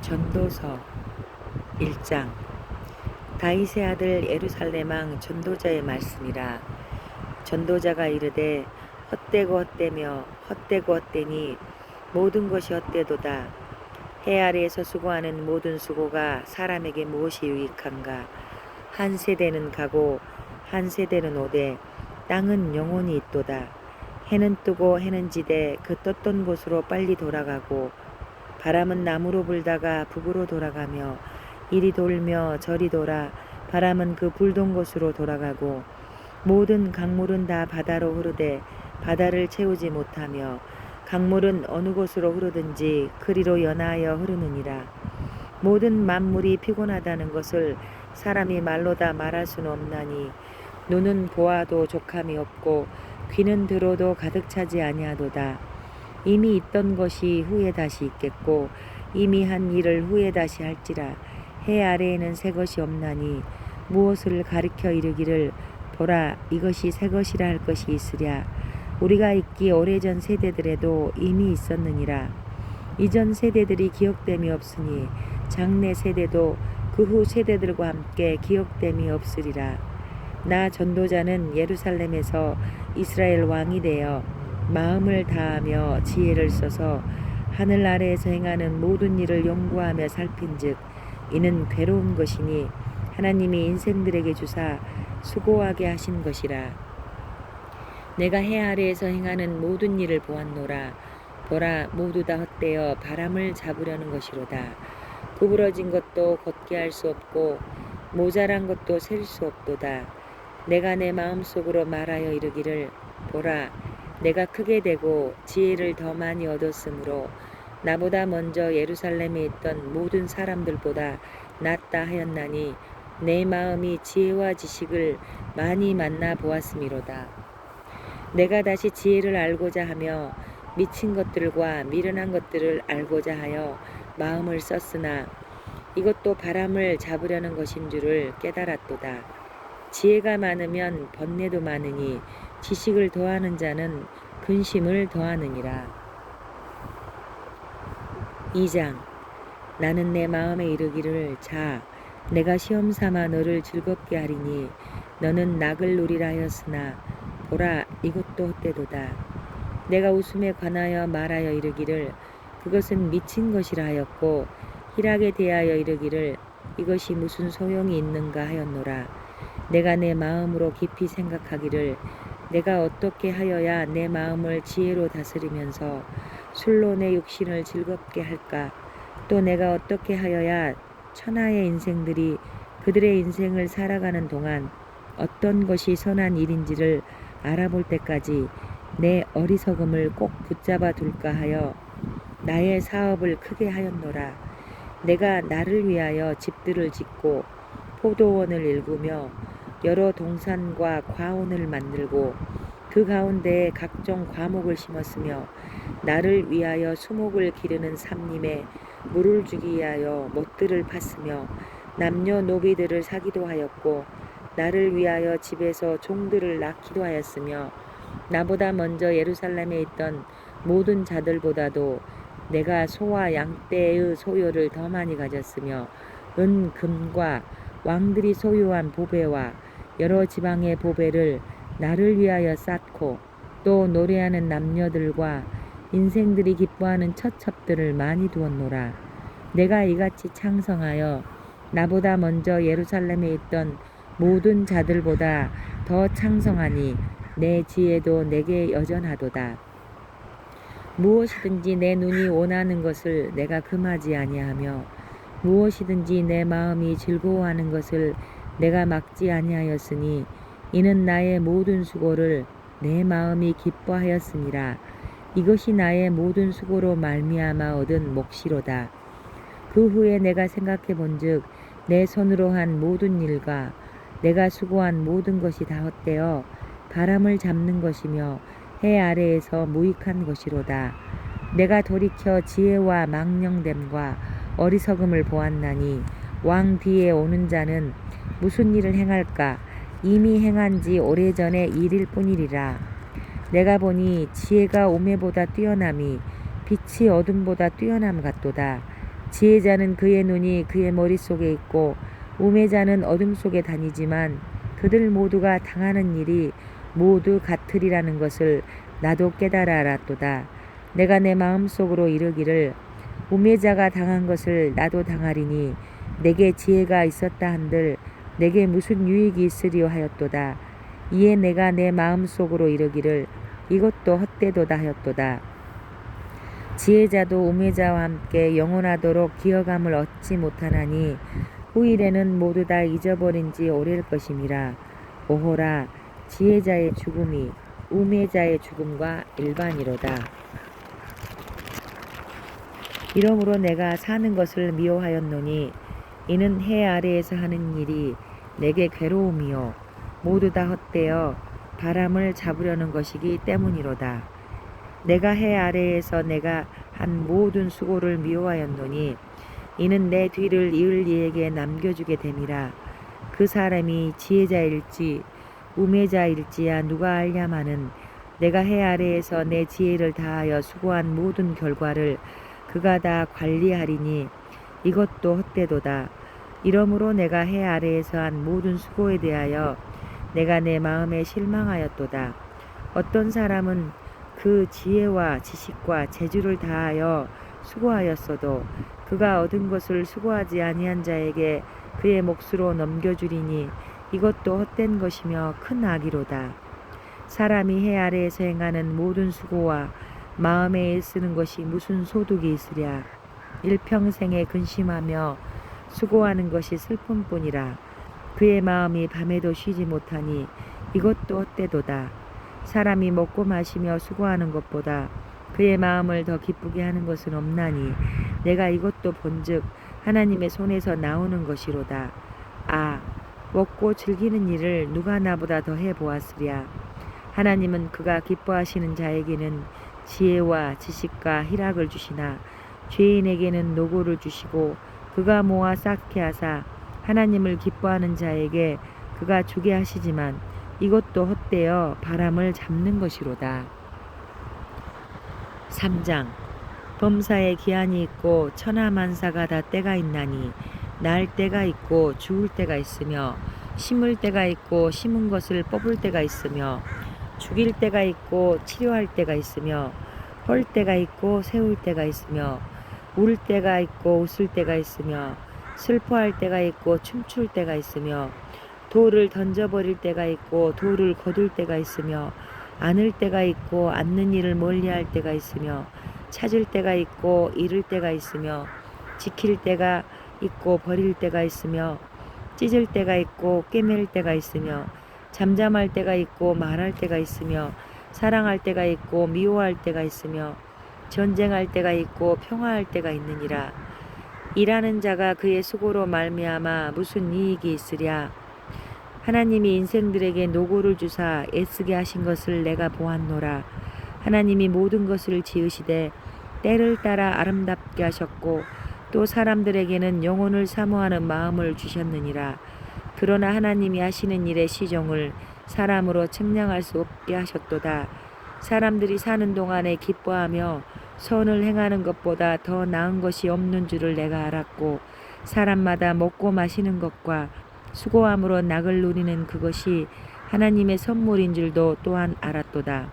전도서 1장. 다윗의 아들 예루살렘 왕 전도자의 말씀이라. 전도자가 이르되 헛되고 헛되며 헛되고 헛되니 모든 것이 헛되도다. 해 아래에서 수고하는 모든 수고가 사람에게 무엇이 유익한가. 한 세대는 가고 한 세대는 오되 땅은 영원히 있도다. 해는 뜨고 해는 지되 그 떴던 곳으로 빨리 돌아가고 바람은 남으로 불다가 북으로 돌아가며 이리 돌며 저리 돌아 바람은 그 불던 곳으로 돌아가고 모든 강물은 다 바다로 흐르되 바다를 채우지 못하며 강물은 어느 곳으로 흐르든지 그리로 연하여 흐르느니라. 모든 만물이 피곤하다는 것을 사람이 말로 다 말할 수는 없나니 눈은 보아도 족함이 없고 귀는 들어도 가득 차지 아니하도다. 이미 있던 것이 후에 다시 있겠고 이미 한 일을 후에 다시 할지라. 해 아래에는 새 것이 없나니 무엇을 가리켜 이르기를 보라 이것이 새 것이라 할 것이 있으랴. 우리가 있기 오래전 세대들에도 이미 있었느니라. 이전 세대들이 기억됨이 없으니 장래 세대도 그 후 세대들과 함께 기억됨이 없으리라. 나 전도자는 예루살렘에서 이스라엘 왕이 되어 마음을 다하며 지혜를 써서 하늘 아래에서 행하는 모든 일을 연구하며 살핀즉 이는 괴로운 것이니 하나님이 인생들에게 주사 수고하게 하신 것이라. 내가 해 아래에서 행하는 모든 일을 보았노라. 보라 모두 다 헛되어 바람을 잡으려는 것이로다. 구부러진 것도 걷게 할 수 없고 모자란 것도 셀 수 없도다. 내가 내 마음속으로 말하여 이르기를 보라 내가 크게 되고 지혜를 더 많이 얻었으므로 나보다 먼저 예루살렘에 있던 모든 사람들보다 낫다 하였나니 내 마음이 지혜와 지식을 많이 만나 보았음이로다. 내가 다시 지혜를 알고자 하며 미친 것들과 미련한 것들을 알고자 하여 마음을 썼으나 이것도 바람을 잡으려는 것인 줄을 깨달았도다. 지혜가 많으면 번뇌도 많으니 지식을 더하는 자는 근심을 더하느니라. 2장. 나는 내 마음에 이르기를 자 내가 시험 삼아 너를 즐겁게 하리니 너는 낙을 누리라 하였으나 보라 이것도 헛되도다. 내가 웃음에 관하여 말하여 이르기를 그것은 미친 것이라 하였고 희락에 대하여 이르기를 이것이 무슨 소용이 있는가 하였노라. 내가 내 마음으로 깊이 생각하기를 내가 어떻게 하여야 내 마음을 지혜로 다스리면서 술로 내 육신을 즐겁게 할까. 또 내가 어떻게 하여야 천하의 인생들이 그들의 인생을 살아가는 동안 어떤 것이 선한 일인지를 알아볼 때까지 내 어리석음을 꼭 붙잡아 둘까 하여 나의 사업을 크게 하였노라. 내가 나를 위하여 집들을 짓고 포도원을 일구며 여러 동산과 과원을 만들고 그 가운데에 각종 과목을 심었으며 나를 위하여 수목을 기르는 삼림에 물을 주기 위하여 못들을 팠으며 남녀 노비들을 사기도 하였고 나를 위하여 집에서 종들을 낳기도 하였으며 나보다 먼저 예루살렘에 있던 모든 자들보다도 내가 소와 양떼의 소유를 더 많이 가졌으며 은 금과 왕들이 소유한 보배와 여러 지방의 보배를 나를 위하여 쌓고 또 노래하는 남녀들과 인생들이 기뻐하는 처첩들을 많이 두었노라. 내가 이같이 창성하여 나보다 먼저 예루살렘에 있던 모든 자들보다 더 창성하니 내 지혜도 내게 여전하도다. 무엇이든지 내 눈이 원하는 것을 내가 금하지 아니하며 무엇이든지 내 마음이 즐거워하는 것을 내가 막지 아니하였으니 이는 나의 모든 수고를 내 마음이 기뻐하였음이라. 이것이 나의 모든 수고로 말미암아 얻은 몫이로다. 그 후에 내가 생각해 본즉 내 손으로 한 모든 일과 내가 수고한 모든 것이 다 헛되어 바람을 잡는 것이며 해 아래에서 무익한 것이로다. 내가 돌이켜 지혜와 망령됨과 어리석음을 보았나니 왕 뒤에 오는 자는 무슨 일을 행할까. 이미 행한 지 오래전의 일일 뿐이리라. 내가 보니 지혜가 오매보다 뛰어남이 빛이 어둠보다 뛰어남 같도다. 지혜자는 그의 눈이 그의 머릿속에 있고 우매자는 어둠 속에 다니지만 그들 모두가 당하는 일이 모두 같으리라는 것을 나도 깨달아 알았도다. 내가 내 마음속으로 이르기를 우매자가 당한 것을 나도 당하리니 내게 지혜가 있었다 한들 내게 무슨 유익이 있으리요 하였도다. 이에 내가 내 마음속으로 이르기를 이것도 헛되도다 하였도다. 지혜자도 우매자와 함께 영원하도록 기어감을 얻지 못하나니 후일에는 모두 다 잊어버린 지 오래일 것임이라. 오호라, 지혜자의 죽음이 우매자의 죽음과 일반이로다. 이러므로 내가 사는 것을 미워하였노니 이는 해 아래에서 하는 일이 내게 괴로움이요 모두 다 헛되어 바람을 잡으려는 것이기 때문이로다. 내가 해 아래에서 내가 한 모든 수고를 미워하였노니 이는 내 뒤를 이을 이에게 남겨주게 됨이라. 그 사람이 지혜자일지 우매자일지야 누가 알냐마는 내가 해 아래에서 내 지혜를 다하여 수고한 모든 결과를 그가 다 관리하리니 이것도 헛되도다. 이러므로 내가 해 아래에서 한 모든 수고에 대하여 내가 내 마음에 실망하였도다. 어떤 사람은 그 지혜와 지식과 재주를 다하여 수고하였어도 그가 얻은 것을 수고하지 아니한 자에게 그의 몫으로 넘겨주리니 이것도 헛된 것이며 큰 악이로다. 사람이 해 아래에서 행하는 모든 수고와 마음에 애쓰는 것이 무슨 소득이 있으랴. 일평생에 근심하며 수고하는 것이 슬픔뿐이라. 그의 마음이 밤에도 쉬지 못하니 이것도 헛되도다. 사람이 먹고 마시며 수고하는 것보다 그의 마음을 더 기쁘게 하는 것은 없나니 내가 이것도 본즉 하나님의 손에서 나오는 것이로다. 아, 먹고 즐기는 일을 누가 나보다 더 해보았으랴. 하나님은 그가 기뻐하시는 자에게는 지혜와 지식과 희락을 주시나 죄인에게는 노고를 주시고 그가 모아 쌓게 하사 하나님을 기뻐하는 자에게 그가 주게 하시지만 이것도 헛되어 바람을 잡는 것이로다. 3장. 범사에 기한이 있고 천하만사가 다 때가 있나니 날 때가 있고 죽을 때가 있으며 심을 때가 있고 심은 것을 뽑을 때가 있으며 죽일 때가 있고 치료할 때가 있으며 헐 때가 있고 세울 때가 있으며 울 때가 있고 웃을 때가 있으며 슬퍼할 때가 있고 춤출 때가 있으며 돌을 던져버릴 때가 있고 돌을 거둘 때가 있으며 안을 때가 있고 앉는 일을 멀리할 때가 있으며 찾을 때가 있고 잃을 때가 있으며 지킬 때가 있고 버릴 때가 있으며 찢을 때가 있고 꿰맬 때가 있으며 잠잠할 때가 있고 말할 때가 있으며 사랑할 때가 있고 미워할 때가 있으며 전쟁할 때가 있고 평화할 때가 있느니라. 일하는 자가 그의 수고로 말미암아 무슨 이익이 있으랴. 하나님이 인생들에게 노고를 주사 애쓰게 하신 것을 내가 보았노라. 하나님이 모든 것을 지으시되 때를 따라 아름답게 하셨고 또 사람들에게는 영혼을 사모하는 마음을 주셨느니라. 그러나 하나님이 하시는 일의 시종을 사람으로 측량할 수 없게 하셨도다. 사람들이 사는 동안에 기뻐하며 선을 행하는 것보다 더 나은 것이 없는 줄을 내가 알았고 사람마다 먹고 마시는 것과 수고함으로 낙을 누리는 그것이 하나님의 선물인 줄도 또한 알았도다.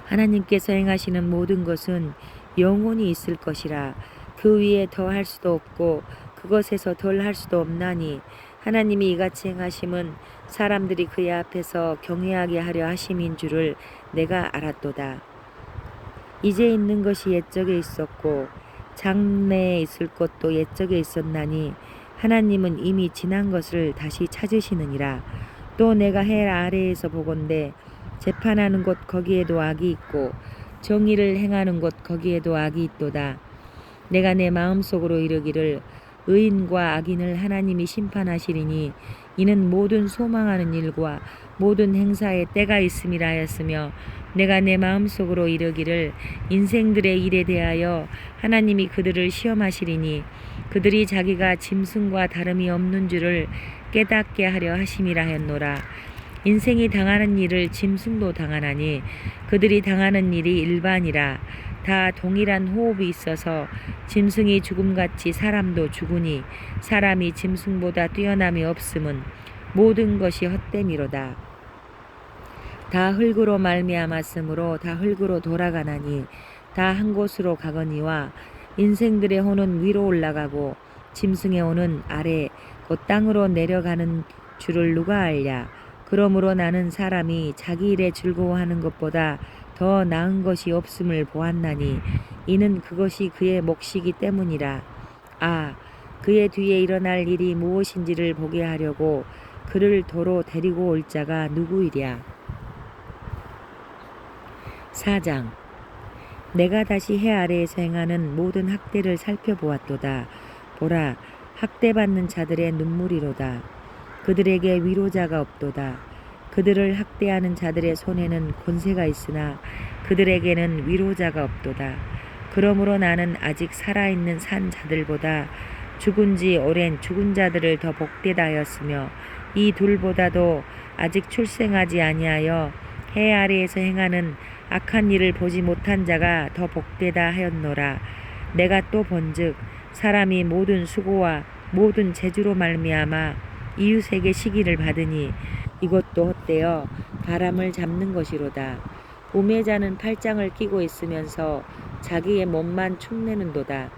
하나님께서 행하시는 모든 것은 영원히 있을 것이라. 그 위에 더 할 수도 없고 그것에서 덜 할 수도 없나니 하나님이 이같이 행하심은 사람들이 그의 앞에서 경외하게 하려 하심인 줄을 내가 알았도다. 이제 있는 것이 옛적에 있었고 장래에 있을 것도 옛적에 있었나니 하나님은 이미 지난 것을 다시 찾으시느니라. 또 내가 해 아래에서 보건대 재판하는 곳 거기에도 악이 있고 정의를 행하는 곳 거기에도 악이 있도다. 내가 내 마음속으로 이르기를 의인과 악인을 하나님이 심판하시리니 이는 모든 소망하는 일과 모든 행사에 때가 있음이라 하였으며 내가 내 마음속으로 이르기를 인생들의 일에 대하여 하나님이 그들을 시험하시리니 그들이 자기가 짐승과 다름이 없는 줄을 깨닫게 하려 하심이라 했노라. 인생이 당하는 일을 짐승도 당하나니 그들이 당하는 일이 일반이라. 다 동일한 호흡이 있어서 짐승이 죽음같이 사람도 죽으니 사람이 짐승보다 뛰어남이 없음은 모든 것이 헛됨이로다. 다 흙으로 말미암았으므로 다 흙으로 돌아가나니 다 한 곳으로 가거니와 인생들의 혼은 위로 올라가고 짐승의 혼은 아래 곧 땅으로 내려가는 줄을 누가 알랴. 그러므로 나는 사람이 자기 일에 즐거워하는 것보다 더 나은 것이 없음을 보았나니 이는 그것이 그의 몫이기 때문이라. 아, 그의 뒤에 일어날 일이 무엇인지를 보게 하려고 그를 도로 데리고 올 자가 누구이랴. 4장. 내가 다시 해 아래에서 행하는 모든 학대를 살펴보았도다. 보라, 학대받는 자들의 눈물이로다. 그들에게 위로자가 없도다. 그들을 학대하는 자들의 손에는 권세가 있으나 그들에게는 위로자가 없도다. 그러므로 나는 아직 살아있는 산 자들보다 죽은 지 오랜 죽은 자들을 더 복되다 하였으며 이 둘보다도 아직 출생하지 아니하여 해 아래에서 행하는 악한 일을 보지 못한 자가 더 복되다 하였노라. 내가 또 본즉 사람이 모든 수고와 모든 재주로 말미암아 이웃에게 시기를 받으니 이것도 헛되어 바람을 잡는 것이로다. 우매자는 팔짱을 끼고 있으면서 자기의 몸만 축내는도다.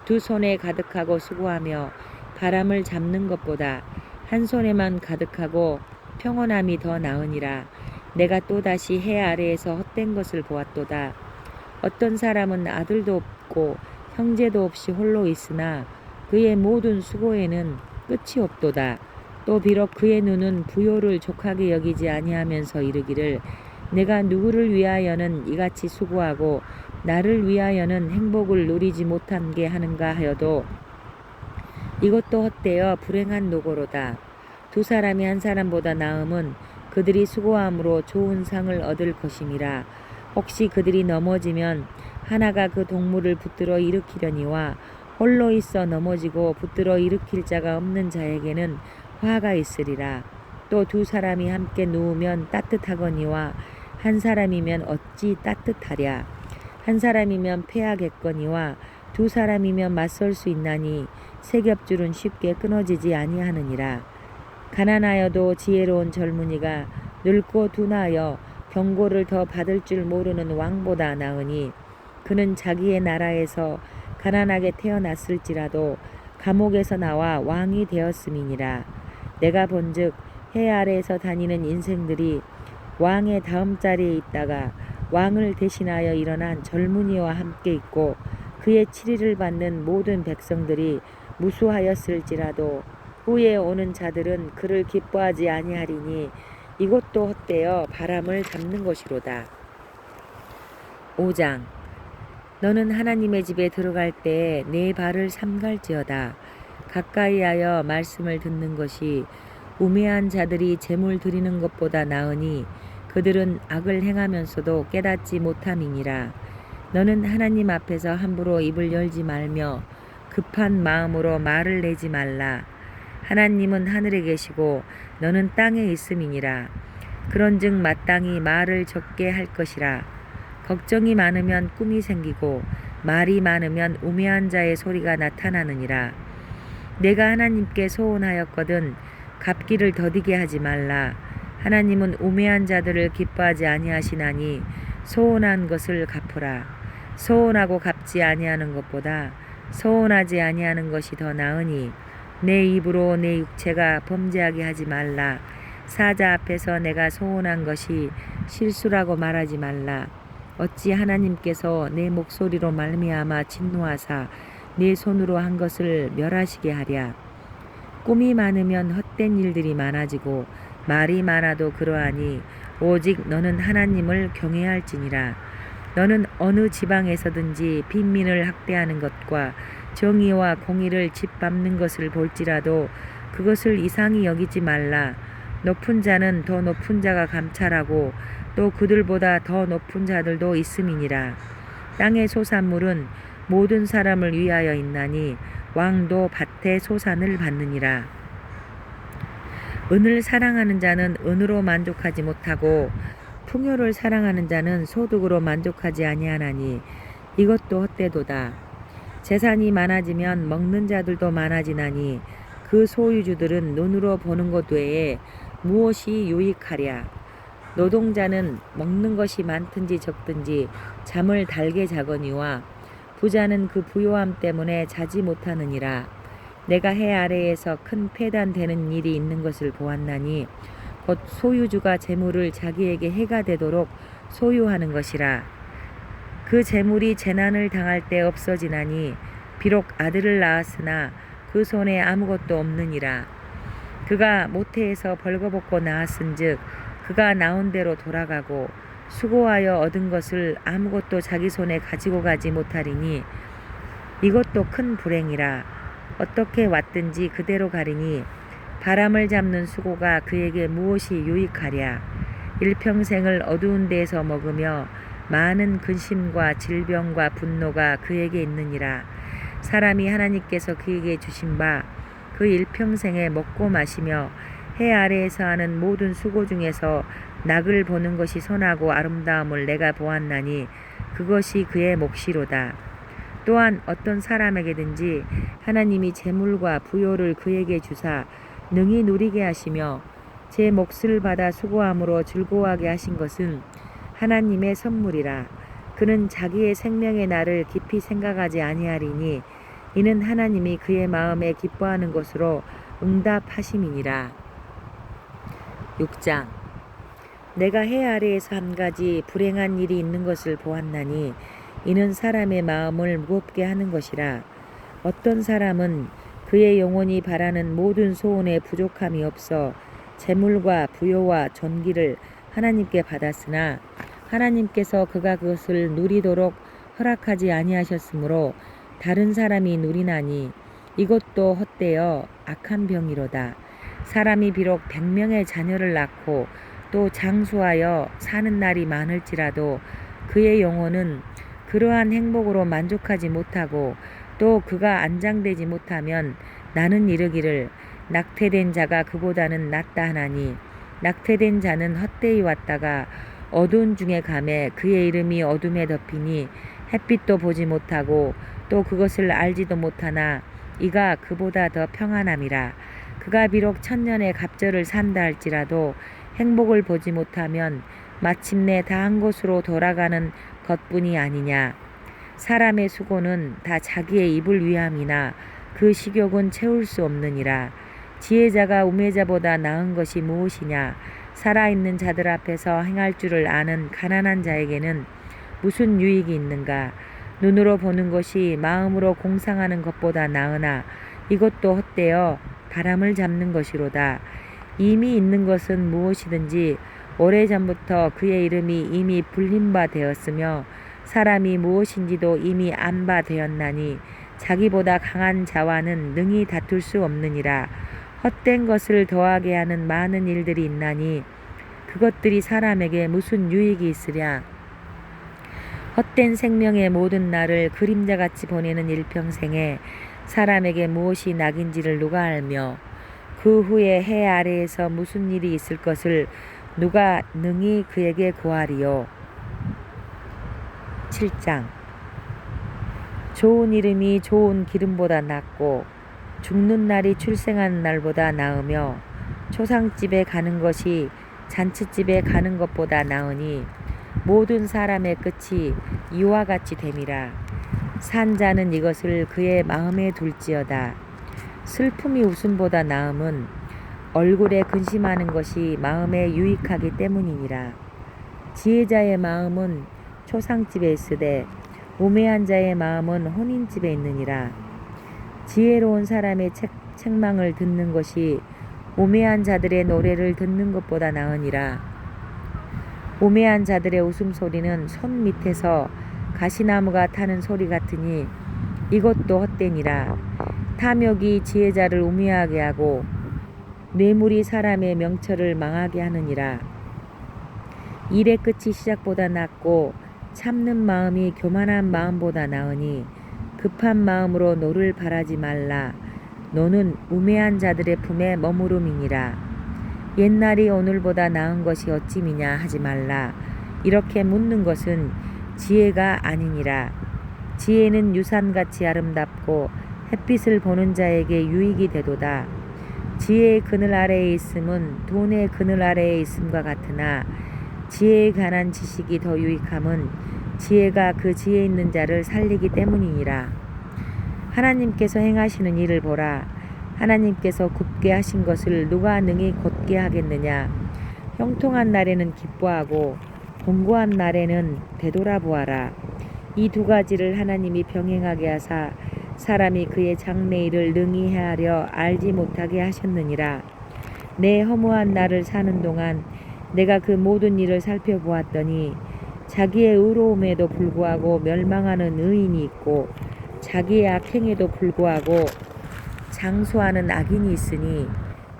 두 손에 가득하고 수고하며 바람을 잡는 것보다 한 손에만 가득하고 평온함이 더 나으니라. 내가 또다시 해 아래에서 헛된 것을 보았도다. 어떤 사람은 아들도 없고 형제도 없이 홀로 있으나 그의 모든 수고에는 끝이 없도다. 또 비록 그의 눈은 부요를 족하게 여기지 아니하면서 이르기를 내가 누구를 위하여는 이같이 수고하고 나를 위하여는 행복을 누리지 못한 게 하는가 하여도 이것도 헛되어 불행한 노고로다. 두 사람이 한 사람보다 나음은 그들이 수고함으로 좋은 상을 얻을 것임이라. 혹시 그들이 넘어지면 하나가 그 동물을 붙들어 일으키려니와 홀로 있어 넘어지고 붙들어 일으킬 자가 없는 자에게는 화가 있으리라. 또 두 사람이 함께 누우면 따뜻하거니와 한 사람이면 어찌 따뜻하랴. 한 사람이면 패하겠거니와 두 사람이면 맞설 수 있나니 세 겹줄은 쉽게 끊어지지 아니하느니라. 가난하여도 지혜로운 젊은이가 늙고 둔하여 경고를 더 받을 줄 모르는 왕보다 나으니 그는 자기의 나라에서 가난하게 태어났을지라도 감옥에서 나와 왕이 되었음이니라. 내가 본즉 해 아래에서 다니는 인생들이 왕의 다음 자리에 있다가 왕을 대신하여 일어난 젊은이와 함께 있고 그의 치리를 받는 모든 백성들이 무수하였을지라도 후에 오는 자들은 그를 기뻐하지 아니하리니 이것도 헛되어 바람을 잡는 것이로다. 5장. 너는 하나님의 집에 들어갈 때에 내 발을 삼갈지어다. 가까이하여 말씀을 듣는 것이 우매한 자들이 제물 드리는 것보다 나으니 그들은 악을 행하면서도 깨닫지 못함이니라. 너는 하나님 앞에서 함부로 입을 열지 말며 급한 마음으로 말을 내지 말라. 하나님은 하늘에 계시고 너는 땅에 있음이니라. 그런즉 마땅히 말을 적게 할 것이라. 걱정이 많으면 꿈이 생기고 말이 많으면 우매한 자의 소리가 나타나느니라. 내가 하나님께 소원하였거든 갚기를 더디게 하지 말라. 하나님은 우매한 자들을 기뻐하지 아니하시나니 소원한 것을 갚으라. 소원하고 갚지 아니하는 것보다 소원하지 아니하는 것이 더 나으니 내 입으로 내 육체가 범죄하게 하지 말라. 사자 앞에서 내가 소원한 것이 실수라고 말하지 말라. 어찌 하나님께서 내 목소리로 말미암아 진노하사 내 손으로 한 것을 멸하시게 하랴. 꿈이 많으면 헛된 일들이 많아지고 말이 많아도 그러하니 오직 너는 하나님을 경외할지니라. 너는 어느 지방에서든지 빈민을 학대하는 것과 정의와 공의를 짓밟는 것을 볼지라도 그것을 이상히 여기지 말라. 높은 자는 더 높은 자가 감찰하고 또 그들보다 더 높은 자들도 있음이니라. 땅의 소산물은 모든 사람을 위하여 있나니 왕도 밭의 소산을 받느니라. 은을 사랑하는 자는 은으로 만족하지 못하고 풍요를 사랑하는 자는 소득으로 만족하지 아니하나니 이것도 헛되도다. 재산이 많아지면 먹는 자들도 많아지나니 그 소유주들은 눈으로 보는 것 외에 무엇이 유익하랴. 노동자는 먹는 것이 많든지 적든지 잠을 달게 자거니와 부자는 그 부요함 때문에 자지 못하느니라. 내가 해 아래에서 큰 패단되는 일이 있는 것을 보았나니 곧 소유주가 재물을 자기에게 해가 되도록 소유하는 것이라. 그 재물이 재난을 당할 때 없어지나니 비록 아들을 낳았으나 그 손에 아무것도 없느니라. 그가 모태에서 벌거벗고 낳았은즉 그가 나온 대로 돌아가고 수고하여 얻은 것을 아무것도 자기 손에 가지고 가지 못하리니 이것도 큰 불행이라. 어떻게 왔든지 그대로 가리니 바람을 잡는 수고가 그에게 무엇이 유익하랴. 일평생을 어두운 데에서 먹으며 많은 근심과 질병과 분노가 그에게 있느니라. 사람이 하나님께서 그에게 주신 바 그 일평생에 먹고 마시며 해 아래에서 하는 모든 수고 중에서 낙을 보는 것이 선하고 아름다움을 내가 보았나니 그것이 그의 몫이로다. 또한 어떤 사람에게든지 하나님이 재물과 부요를 그에게 주사 능히 누리게 하시며 제 몫을 받아 수고함으로 즐거워하게 하신 것은 하나님의 선물이라. 그는 자기의 생명의 날을 깊이 생각하지 아니하리니 이는 하나님이 그의 마음에 기뻐하는 것으로 응답하심이니라. 6장. 내가 해 아래에서 한 가지 불행한 일이 있는 것을 보았나니 이는 사람의 마음을 무겁게 하는 것이라. 어떤 사람은 그의 영혼이 바라는 모든 소원에 부족함이 없어 재물과 부요와 존귀를 하나님께 받았으나 하나님께서 그가 그것을 누리도록 허락하지 아니하셨으므로 다른 사람이 누리나니 이것도 헛되어 악한 병이로다. 사람이 비록 100명의 자녀를 낳고 또 장수하여 사는 날이 많을지라도 그의 영혼은 그러한 행복으로 만족하지 못하고 또 그가 안장되지 못하면 나는 이르기를 낙태된 자가 그보다는 낫다 하나니 낙태된 자는 헛되이 왔다가 어두운 중에 가매 그의 이름이 어둠에 덮이니 햇빛도 보지 못하고 또 그것을 알지도 못하나 이가 그보다 더 평안함이라. 그가 비록 천년의 갑절을 산다 할지라도 행복을 보지 못하면 마침내 다 한 곳으로 돌아가는 것뿐이 아니냐. 사람의 수고는 다 자기의 입을 위함이나 그 식욕은 채울 수 없느니라. 지혜자가 우매자보다 나은 것이 무엇이냐. 살아있는 자들 앞에서 행할 줄을 아는 가난한 자에게는 무슨 유익이 있는가. 눈으로 보는 것이 마음으로 공상하는 것보다 나으나 이것도 헛되어 바람을 잡는 것이로다. 이미 있는 것은 무엇이든지 오래전부터 그의 이름이 이미 불린 바 되었으며 사람이 무엇인지도 이미 안 바 되었나니 자기보다 강한 자와는 능히 다툴 수 없느니라. 헛된 것을 더하게 하는 많은 일들이 있나니 그것들이 사람에게 무슨 유익이 있으랴. 헛된 생명의 모든 날을 그림자같이 보내는 일평생에 사람에게 무엇이 낙인지를 누가 알며 그 후에 해 아래에서 무슨 일이 있을 것을 누가 능히 그에게 구하리요. 7장. 좋은 이름이 좋은 기름보다 낫고 죽는 날이 출생하는 날보다 나으며 초상집에 가는 것이 잔치집에 가는 것보다 나으니 모든 사람의 끝이 이와 같이 됨이라. 산 자는 이것을 그의 마음에 둘지어다. 슬픔이 웃음보다 나음은 얼굴에 근심하는 것이 마음에 유익하기 때문이니라. 지혜자의 마음은 초상집에 있으되 우매한 자의 마음은 혼인집에 있느니라. 지혜로운 사람의 책망을 듣는 것이 우매한 자들의 노래를 듣는 것보다 나으니라. 우매한 자들의 웃음소리는 손 밑에서 가시나무가 타는 소리 같으니 이것도 헛되니라. 탐욕이 지혜자를 우매하게 하고 뇌물이 사람의 명철을 망하게 하느니라. 일의 끝이 시작보다 낫고 참는 마음이 교만한 마음보다 나으니 급한 마음으로 노를 바라지 말라. 노는 우매한 자들의 품에 머무름이니라. 옛날이 오늘보다 나은 것이 어찌미냐 하지 말라. 이렇게 묻는 것은 지혜가 아니니라. 지혜는 유산같이 아름답고 햇빛을 보는 자에게 유익이 되도다. 지혜의 그늘 아래에 있음은 돈의 그늘 아래에 있음과 같으나 지혜에 관한 지식이 더 유익함은 지혜가 그 지혜 있는 자를 살리기 때문이니라. 하나님께서 행하시는 일을 보라. 하나님께서 굽게 하신 것을 누가 능히 곧게 하겠느냐. 형통한 날에는 기뻐하고 공고한 날에는 되돌아보아라. 이 두 가지를 하나님이 병행하게 하사 사람이 그의 장래일을 능히 헤아려 알지 못하게 하셨느니라. 내 허무한 날을 사는 동안 내가 그 모든 일을 살펴보았더니 자기의 의로움에도 불구하고 멸망하는 의인이 있고 자기의 악행에도 불구하고 장수하는 악인이 있으니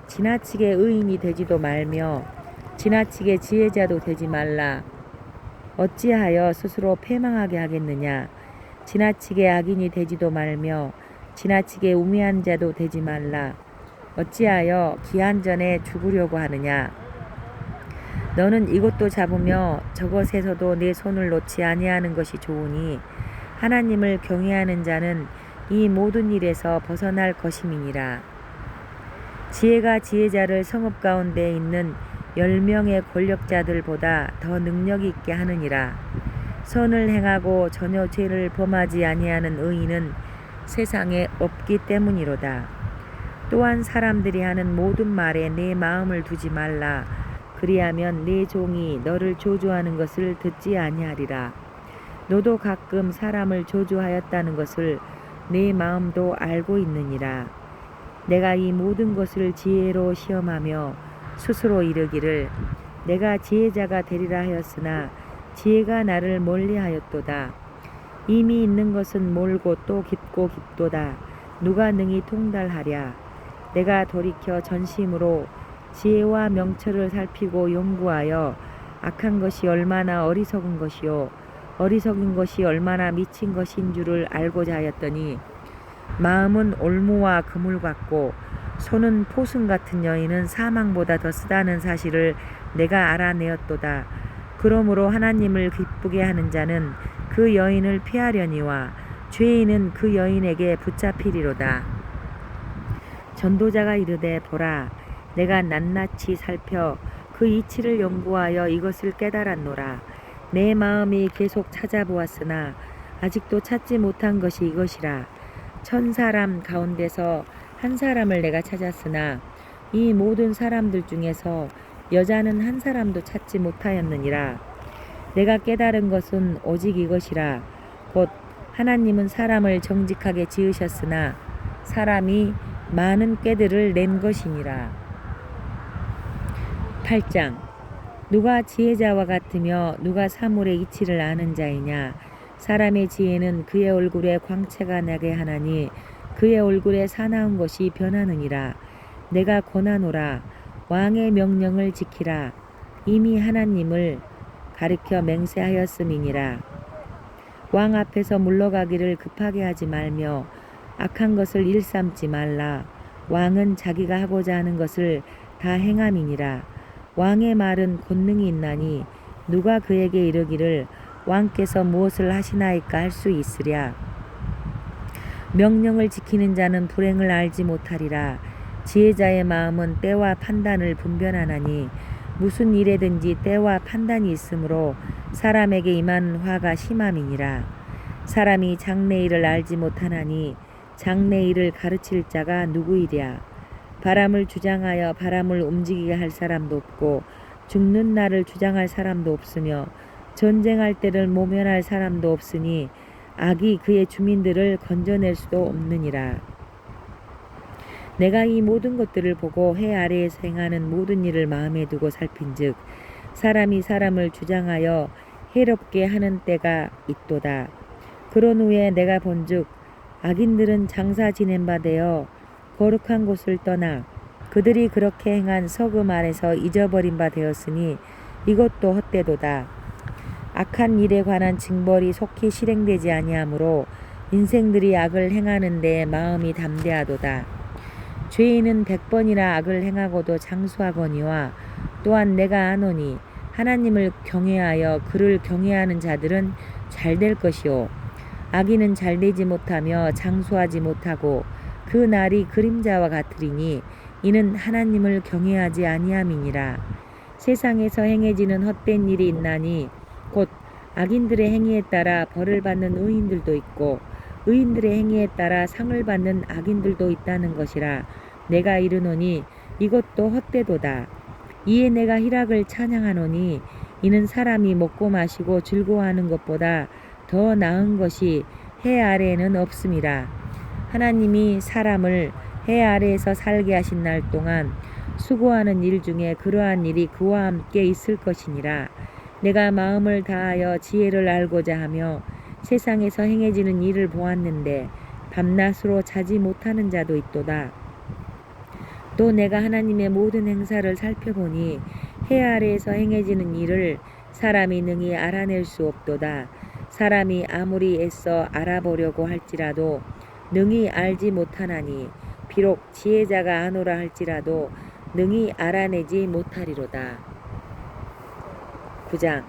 지나치게 의인이 되지도 말며 지나치게 지혜자도 되지 말라. 어찌하여 스스로 패망하게 하겠느냐. 지나치게 악인이 되지도 말며 지나치게 우매한 자도 되지 말라. 어찌하여 기한 전에 죽으려고 하느냐. 너는 이것도 잡으며 저것에서도 내 손을 놓지 아니하는 것이 좋으니 하나님을 경외하는 자는 이 모든 일에서 벗어날 것임이니라. 지혜가 지혜자를 성읍 가운데 있는 10명의 권력자들보다 더 능력이 있게 하느니라. 선을 행하고 전혀 죄를 범하지 아니하는 의인은 세상에 없기 때문이로다. 또한 사람들이 하는 모든 말에 내 마음을 두지 말라. 그리하면 내 종이 너를 조조하는 것을 듣지 아니하리라. 너도 가끔 사람을 조조하였다는 것을 내 마음도 알고 있느니라. 내가 이 모든 것을 지혜로 시험하며 스스로 이르기를 내가 지혜자가 되리라 하였으나 지혜가 나를 멀리하였도다. 이미 있는 것은 멀고 또 깊고 깊도다. 누가 능히 통달하랴. 내가 돌이켜 전심으로 지혜와 명철을 살피고 연구하여 악한 것이 얼마나 어리석은 것이요 어리석은 것이 얼마나 미친 것인 줄을 알고자 하였더니 마음은 올무와 그물 같고 손은 포승 같은 여인은 사망보다 더 쓰다는 사실을 내가 알아내었도다. 그러므로 하나님을 기쁘게 하는 자는 그 여인을 피하려니와 죄인은 그 여인에게 붙잡히리로다. 전도자가 이르되 보라, 내가 낱낱이 살펴 그 이치를 연구하여 이것을 깨달았노라. 내 마음이 계속 찾아보았으나 아직도 찾지 못한 것이 이것이라. 1000사람 가운데서 한 사람을 내가 찾았으나 이 모든 사람들 중에서 여자는 한 사람도 찾지 못하였느니라. 내가 깨달은 것은 오직 이것이라. 곧 하나님은 사람을 정직하게 지으셨으나 사람이 많은 꾀들을 낸 것이니라. 8장. 누가 지혜자와 같으며 누가 사물의 이치를 아는 자이냐. 사람의 지혜는 그의 얼굴에 광채가 나게 하나니 그의 얼굴에 사나운 것이 변하느니라. 내가 권하노라. 왕의 명령을 지키라. 이미 하나님을 가리켜 맹세하였음이니라. 왕 앞에서 물러가기를 급하게 하지 말며 악한 것을 일삼지 말라. 왕은 자기가 하고자 하는 것을 다 행함이니라. 왕의 말은 권능이 있나니 누가 그에게 이르기를 왕께서 무엇을 하시나이까 할 수 있으랴. 명령을 지키는 자는 불행을 알지 못하리라. 지혜자의 마음은 때와 판단을 분별하나니 무슨 일에든지 때와 판단이 있으므로 사람에게 임한 화가 심함이니라. 사람이 장래일을 알지 못하나니 장래일을 가르칠 자가 누구이랴. 바람을 주장하여 바람을 움직이게 할 사람도 없고 죽는 날을 주장할 사람도 없으며 전쟁할 때를 모면할 사람도 없으니 악이 그의 주민들을 건져낼 수도 없느니라. 내가 이 모든 것들을 보고 해 아래에서 행하는 모든 일을 마음에 두고 살핀즉 사람이 사람을 주장하여 해롭게 하는 때가 있도다. 그런 후에 내가 본즉 악인들은 장사 지낸 바 되어 거룩한 곳을 떠나 그들이 그렇게 행한 서금 아래서 잊어버린 바 되었으니 이것도 헛되도다. 악한 일에 관한 징벌이 속히 실행되지 아니하므로 인생들이 악을 행하는 데 마음이 담대하도다. 죄인은 100번이나 악을 행하고도 장수하거니와 또한 내가 아노니 하나님을 경외하여 그를 경외하는 자들은 잘 될 것이요 악인은 잘되지 못하며 장수하지 못하고 그 날이 그림자와 같으리니 이는 하나님을 경외하지 아니함이니라. 세상에서 행해지는 헛된 일이 있나니 곧 악인들의 행위에 따라 벌을 받는 의인들도 있고 의인들의 행위에 따라 상을 받는 악인들도 있다는 것이라. 내가 이르노니 이것도 헛되도다. 이에 내가 희락을 찬양하노니 이는 사람이 먹고 마시고 즐거워하는 것보다 더 나은 것이 해 아래에는 없음이라. 하나님이 사람을 해 아래에서 살게 하신 날 동안 수고하는 일 중에 그러한 일이 그와 함께 있을 것이니라. 내가 마음을 다하여 지혜를 알고자 하며 세상에서 행해지는 일을 보았는데 밤낮으로 자지 못하는 자도 있도다. 또 내가 하나님의 모든 행사를 살펴보니 해 아래에서 행해지는 일을 사람이 능히 알아낼 수 없도다. 사람이 아무리 애써 알아보려고 할지라도 능히 알지 못하나니 비록 지혜자가 아노라 할지라도 능히 알아내지 못하리로다. 9장.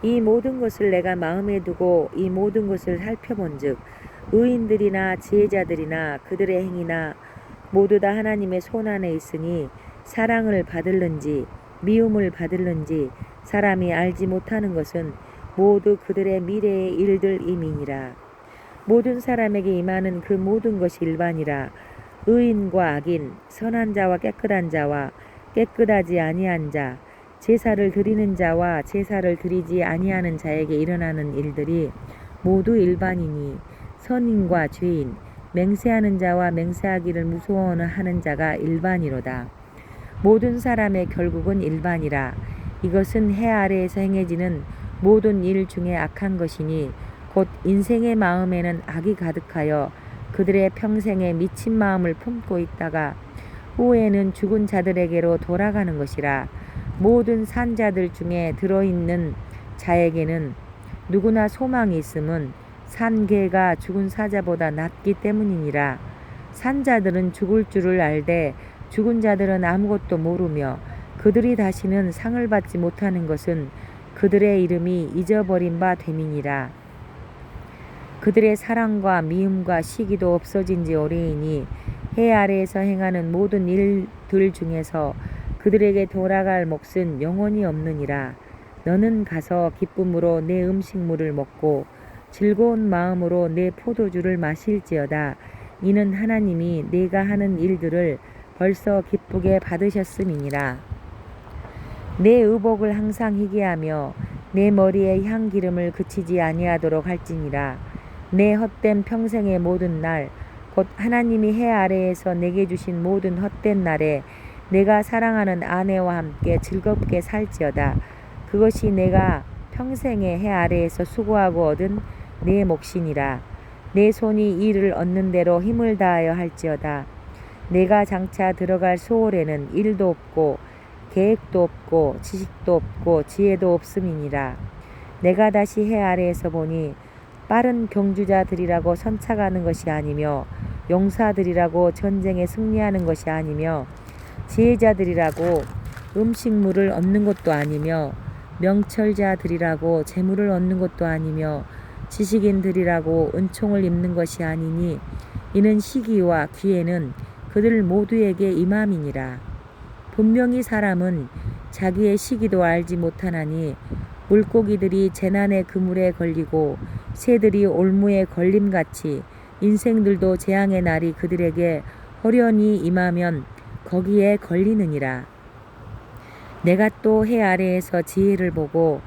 이 모든 것을 내가 마음에 두고 이 모든 것을 살펴본즉 의인들이나 지혜자들이나 그들의 행위나 모두 다 하나님의 손 안에 있으니 사랑을 받을는지 미움을 받을는지 사람이 알지 못하는 것은 모두 그들의 미래의 일들임이니라. 모든 사람에게 임하는 그 모든 것이 일반이라. 의인과 악인, 선한 자와 깨끗한 자와 깨끗하지 아니한 자, 제사를 드리는 자와 제사를 드리지 아니하는 자에게 일어나는 일들이 모두 일반이니 선인과 죄인, 맹세하는 자와 맹세하기를 무서워하는 자가 일반이로다. 모든 사람의 결국은 일반이라. 이것은 해 아래에서 행해지는 모든 일 중에 악한 것이니 곧 인생의 마음에는 악이 가득하여 그들의 평생에 미친 마음을 품고 있다가 후에는 죽은 자들에게로 돌아가는 것이라. 모든 산자들 중에 들어있는 자에게는 누구나 소망이 있음은 산개가 죽은 사자보다 낫기 때문이니라. 산자들은 죽을 줄을 알되 죽은 자들은 아무것도 모르며 그들이 다시는 상을 받지 못하는 것은 그들의 이름이 잊어버린 바 됨이니라. 그들의 사랑과 미움과 시기도 없어진 지 오래이니 해 아래에서 행하는 모든 일들 중에서 그들에게 돌아갈 몫은 영원히 없느니라. 너는 가서 기쁨으로 내 음식물을 먹고 즐거운 마음으로 내 포도주를 마실지어다. 이는 하나님이 내가 하는 일들을 벌써 기쁘게 받으셨음이니라. 내 의복을 항상 희게 하며 내 머리에 향기름을 그치지 아니하도록 할지니라. 내 헛된 평생의 모든 날 곧 하나님이 해 아래에서 내게 주신 모든 헛된 날에 내가 사랑하는 아내와 함께 즐겁게 살지어다. 그것이 내가 평생의 해 아래에서 수고하고 얻은 내 몫이니라. 내 손이 이를 얻는 대로 힘을 다하여 할지어다. 내가 장차 들어갈 소홀에는 일도 없고 계획도 없고 지식도 없고 지혜도 없음이니라. 내가 다시 해 아래에서 보니 빠른 경주자들이라고 선착하는 것이 아니며 용사들이라고 전쟁에 승리하는 것이 아니며 지혜자들이라고 음식물을 얻는 것도 아니며 명철자들이라고 재물을 얻는 것도 아니며 지식인들이라고 은총을 입는 것이 아니니 이는 시기와 기회는 그들 모두에게 임함이니라. 분명히 사람은 자기의 시기도 알지 못하나니 물고기들이 재난의 그물에 걸리고 새들이 올무에 걸림같이 인생들도 재앙의 날이 그들에게 호련히 임하면 거기에 걸리느니라. 내가 또 해 아래에서 지혜를 보고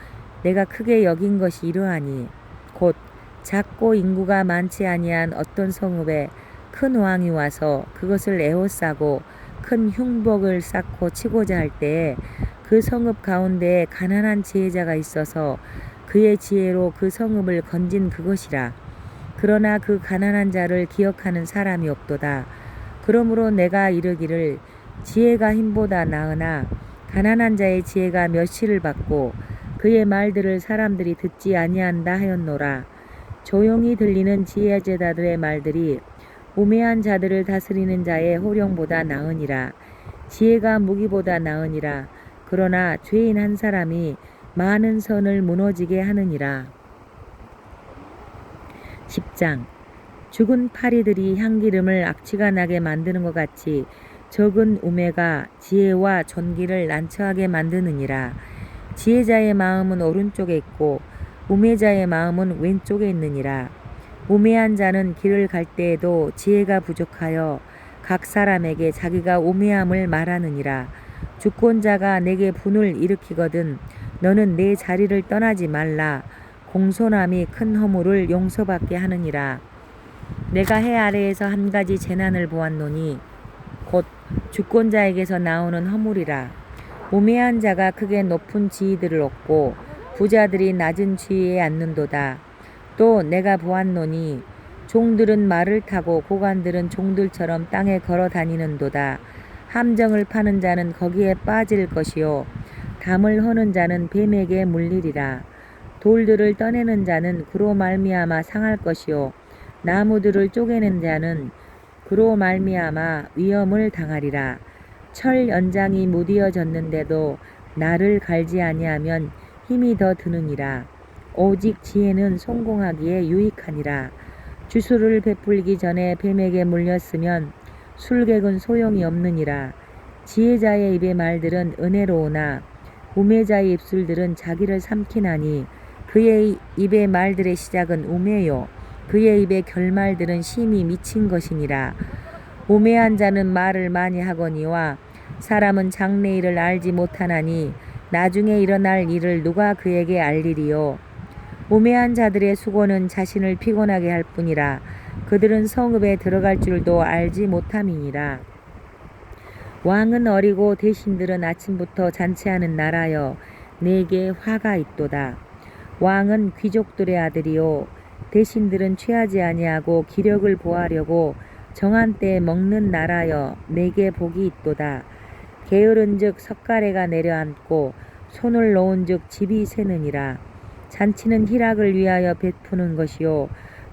내가 크게 여긴 것이 이러하니 곧 작고 인구가 많지 아니한 어떤 성읍에 큰 왕이 와서 그것을 에워싸고 큰 흉복을 쌓고 치고자 할 때에 그 성읍 가운데에 가난한 지혜자가 있어서 그의 지혜로 그 성읍을 건진 그것이라. 그러나 그 가난한 자를 기억하는 사람이 없도다. 그러므로 내가 이르기를 지혜가 힘보다 나으나 가난한 자의 지혜가 멸시를 받고 그의 말들을 사람들이 듣지 아니한다 하였노라. 조용히 들리는 지혜자들의 말들이 우매한 자들을 다스리는 자의 호령보다 나으니라. 지혜가 무기보다 나으니라. 그러나 죄인 한 사람이 많은 선을 무너지게 하느니라. 10장. 죽은 파리들이 향기름을 악취가 나게 만드는 것 같이 적은 우매가 지혜와 존귀를 난처하게 만드느니라. 지혜자의 마음은 오른쪽에 있고 우매자의 마음은 왼쪽에 있느니라. 우매한 자는 길을 갈 때에도 지혜가 부족하여 각 사람에게 자기가 우매함을 말하느니라. 주권자가 내게 분을 일으키거든 너는 내 자리를 떠나지 말라. 공손함이 큰 허물을 용서받게 하느니라. 내가 해 아래에서 한 가지 재난을 보았노니 곧 주권자에게서 나오는 허물이라. 우매한 자가 크게 높은 지위들을 얻고 부자들이 낮은 지위에 앉는도다. 또 내가 보았노니 종들은 말을 타고 고관들은 종들처럼 땅에 걸어 다니는도다. 함정을 파는 자는 거기에 빠질 것이요 담을 허는 자는 뱀에게 물리리라. 돌들을 떠내는 자는 그로 말미암아 상할 것이요 나무들을 쪼개는 자는 그로 말미암아 위험을 당하리라. 철 연장이 무디어졌는데도 나를 갈지 아니하면 힘이 더 드느니라. 오직 지혜는 성공하기에 유익하니라. 주술을 베풀기 전에 뱀에게 물렸으면 술객은 소용이 없느니라. 지혜자의 입의 말들은 은혜로우나 우매자의 입술들은 자기를 삼키나니 그의 입의 말들의 시작은 우매요 그의 입의 결말들은 심히 미친 것이니라. 우매한 자는 말을 많이 하거니와 사람은 장래일을 알지 못하나니 나중에 일어날 일을 누가 그에게 알리리요. 우매한 자들의 수고는 자신을 피곤하게 할 뿐이라. 그들은 성읍에 들어갈 줄도 알지 못함이니라. 왕은 어리고 대신들은 아침부터 잔치하는 나라여 내게 화가 있도다. 왕은 귀족들의 아들이요 대신들은 취하지 아니하고 기력을 보하려고 정한 때에 먹는 나라여 내게 복이 있도다. 게으른즉 석가래가 내려앉고 손을 놓은즉 집이 새느니라. 잔치는 희락을 위하여 베푸는 것이요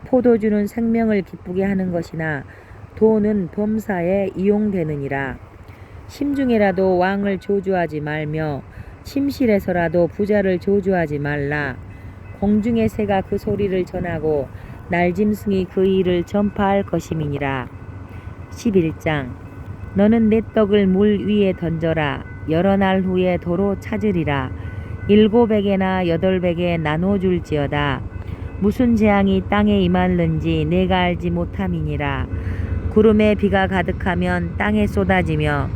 포도주는 생명을 기쁘게 하는 것이나 돈은 범사에 이용되느니라. 심중에라도 왕을 조주하지 말며 침실에서라도 부자를 조주하지 말라. 공중의 새가 그 소리를 전하고 날짐승이 그 일을 전파할 것임이니라. 11장. 너는 내 떡을 물 위에 던져라. 여러 날 후에 도로 찾으리라. 7배게나 8배게 나눠줄지어다. 무슨 재앙이 땅에 임할는지 내가 알지 못함이니라. 구름에 비가 가득하면 땅에 쏟아지며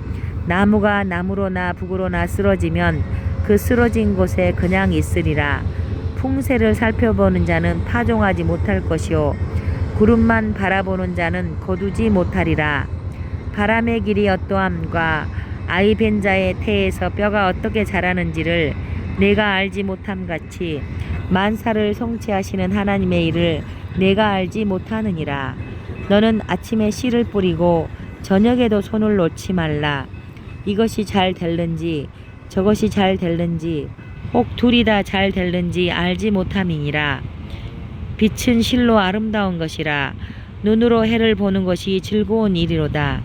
나무가 나무로나 북으로나 쓰러지면 그 쓰러진 곳에 그냥 있으리라. 풍세를 살펴보는 자는 파종하지 못할 것이요 구름만 바라보는 자는 거두지 못하리라. 바람의 길이 어떠함과 아이 벤 자의 태에서 뼈가 어떻게 자라는지를 내가 알지 못함같이 만사를 성취하시는 하나님의 일을 내가 알지 못하느니라. 너는 아침에 씨를 뿌리고 저녁에도 손을 놓지 말라. 이것이 잘 될는지 저것이 잘 될는지 혹 둘이 다 잘 될는지 알지 못함이니라. 빛은 실로 아름다운 것이라. 눈으로 해를 보는 것이 즐거운 일이로다.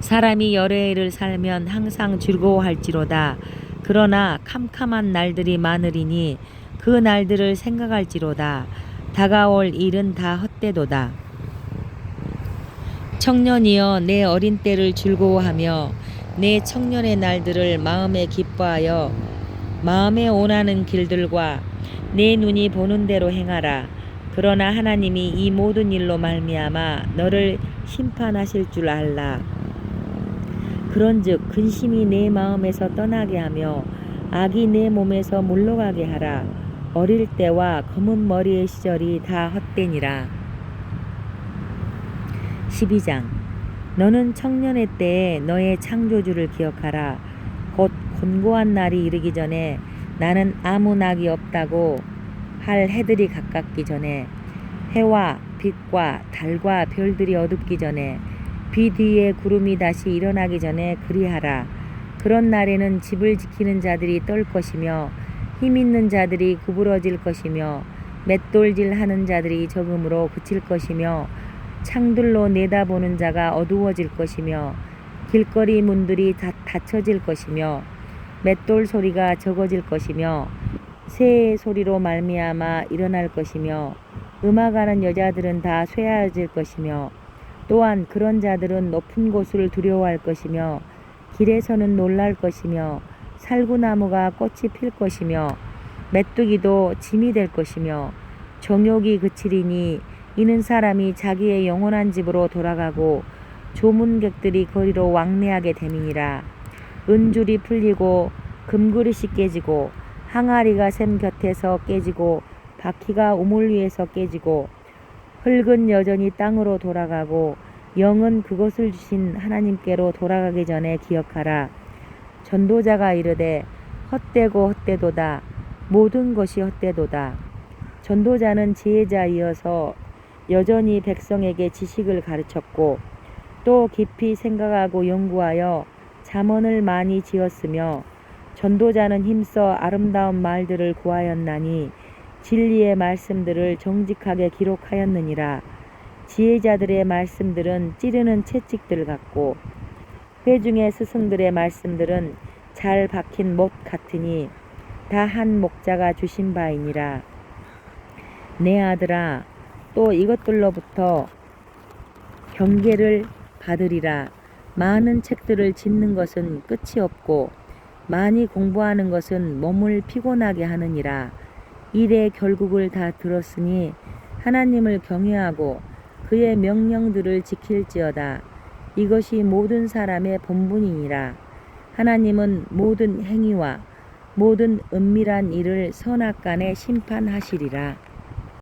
사람이 여러 해를 살면 항상 즐거워할지로다. 그러나 캄캄한 날들이 많으리니 그 날들을 생각할지로다. 다가올 일은 다 헛되도다. 청년이여 내 어린 때를 즐거워하며 내 청년의 날들을 마음에 기뻐하여 마음에 원하는 길들과 내 눈이 보는 대로 행하라. 그러나 하나님이 이 모든 일로 말미암아 너를 심판하실 줄 알라. 그런즉 근심이 내 마음에서 떠나게 하며 악이 내 몸에서 물러가게 하라. 어릴 때와 검은 머리의 시절이 다 헛되니라. 12장. 너는 청년의 때에 너의 창조주를 기억하라. 곧 곤고한 날이 이르기 전에 나는 아무 낙이 없다고 할 해들이 가깝기 전에 해와 빛과 달과 별들이 어둡기 전에 비 뒤에 구름이 다시 일어나기 전에 그리하라. 그런 날에는 집을 지키는 자들이 떨 것이며 힘 있는 자들이 구부러질 것이며 맷돌질 하는 자들이 적음으로 그칠 것이며 창들로 내다보는 자가 어두워질 것이며 길거리 문들이 닫혀질 것이며 맷돌 소리가 적어질 것이며 새의 소리로 말미암아 일어날 것이며 음악하는 여자들은 다 쇠해질 것이며 또한 그런 자들은 높은 곳을 두려워할 것이며 길에서는 놀랄 것이며 살구나무가 꽃이 필 것이며 메뚜기도 짐이 될 것이며 정욕이 그치리니 이는 사람이 자기의 영원한 집으로 돌아가고 조문객들이 거리로 왕래하게 됨이니라. 은줄이 풀리고 금그릇이 깨지고 항아리가 샘 곁에서 깨지고 바퀴가 우물 위에서 깨지고 흙은 여전히 땅으로 돌아가고 영은 그것을 주신 하나님께로 돌아가기 전에 기억하라. 전도자가 이르되 헛되고 헛되도다. 모든 것이 헛되도다. 전도자는 지혜자이어서 여전히 백성에게 지식을 가르쳤고 또 깊이 생각하고 연구하여 잠언을 많이 지었으며 전도자는 힘써 아름다운 말들을 구하였나니 진리의 말씀들을 정직하게 기록하였느니라. 지혜자들의 말씀들은 찌르는 채찍들 같고 회중의 스승들의 말씀들은 잘 박힌 못 같으니 다 한 목자가 주신 바이니라. 내 아들아, 또 이것들로부터 경계를 받으리라. 많은 책들을 짓는 것은 끝이 없고 많이 공부하는 것은 몸을 피곤하게 하느니라. 일의 결국을 다 들었으니 하나님을 경외하고 그의 명령들을 지킬지어다. 이것이 모든 사람의 본분이니라. 하나님은 모든 행위와 모든 은밀한 일을 선악간에 심판하시리라.